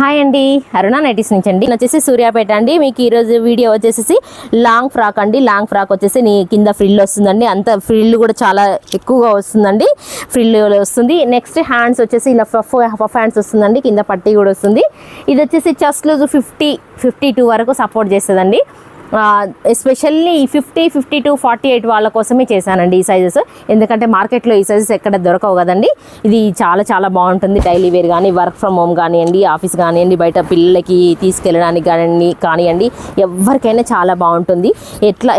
Hi అండి, అరుణ nighties నుంచి అండి. వచ్చేసి సూర్యాపేట అండి. మీకు ఈరోజు వీడియో వచ్చేసి లాంగ్ ఫ్రాక్ అండి. లాంగ్ ఫ్రాక్ వచ్చేసి కింద ఫ్రిల్ వస్తుందండి. అంత ఫ్రిల్ కూడా చాలా ఎక్కువగా వస్తుందండి. ఫ్రిల్ వస్తుంది. నెక్స్ట్ హ్యాండ్స్ వచ్చేసి ఇలా పఫ్ హ్యాండ్స్ వస్తుందండి. కింద పట్టీ కూడా వస్తుంది. ఇది వచ్చేసి చెస్ట్ లూజ్ 52 వరకు సపోర్ట్ చేస్తుందండి. ఎస్పెషల్లీ 50, 52, 48 వాళ్ళ కోసమే చేశానండి ఈ సైజెస్. ఎందుకంటే మార్కెట్లో ఈ సైజెస్ ఎక్కడ దొరకవు కదండి. ఇది చాలా చాలా బాగుంటుంది. డైలీ వేర్ కానీ, వర్క్ ఫ్రమ్ హోమ్ కానివ్వండి, ఆఫీస్ కానివ్వండి, బయట పిల్లలకి తీసుకెళ్ళడానికి కానివ్వండి, ఎవరికైనా చాలా బాగుంటుంది.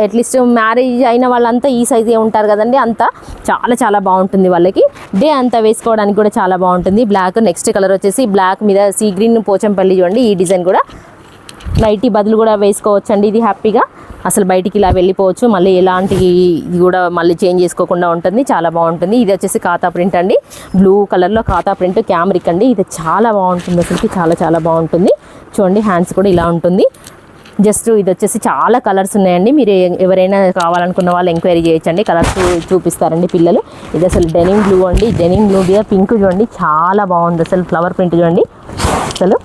అట్లీస్ట్ మ్యారేజ్ అయిన వాళ్ళంతా ఈ సైజే ఉంటారు కదండి. అంతా చాలా చాలా బాగుంటుంది. వాళ్ళకి డే అంతా వేసుకోవడానికి కూడా చాలా బాగుంటుంది. బ్లాక్ నెక్స్ట్ కలర్ వచ్చేసి బ్లాక్ మీద సీ గ్రీన్ పోచంపల్లి చూడండి. ఈ డిజైన్ కూడా నైటీ బదులు కూడా వేసుకోవచ్చండి. ఇది హ్యాపీగా అసలు బయటికి ఇలా వెళ్ళిపోవచ్చు. మళ్ళీ ఎలాంటి ఇది కూడా మళ్ళీ చేంజ్ చేసుకోకుండా ఉంటుంది. చాలా బాగుంటుంది. ఇది వచ్చేసి ఖాతా ప్రింట్ అండి. బ్లూ కలర్లో ఖాతా ప్రింట్ క్యామరిక్ అండి. ఇది చాలా బాగుంటుంది. అసలుకి చాలా చాలా బాగుంటుంది. చూడండి హ్యాండ్స్ కూడా ఇలా ఉంటుంది. జస్ట్ ఇది వచ్చేసి చాలా కలర్స్ ఉన్నాయండి. మీరు ఎవరైనా కావాలనుకున్న వాళ్ళు ఎంక్వైరీ చేయొచ్చండి. కలర్స్ చూపిస్తారండి పిల్లలు. ఇది అసలు డెనిమ్ బ్లూ అండి. డెనిమ్ బ్లూ మీద పింక్ చూడండి, చాలా బాగుంది. అసలు ఫ్లవర్ ప్రింట్ చూడండి అసలు.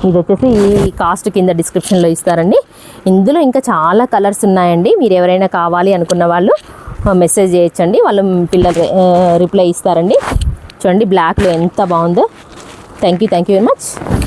ఇది వచ్చేసి ఈ కాస్ట్ కింద డిస్క్రిప్షన్లో ఇస్తారండి. ఇందులో ఇంకా చాలా కలర్స్ ఉన్నాయండి. మీరు ఎవరైనా కావాలి అనుకున్న వాళ్ళు మెసేజ్ చేయొచ్చండి. వాళ్ళు పిల్లలు రిప్లై ఇస్తారండి. చూడండి బ్లాక్లో ఎంత బాగుందో. Thank you very much.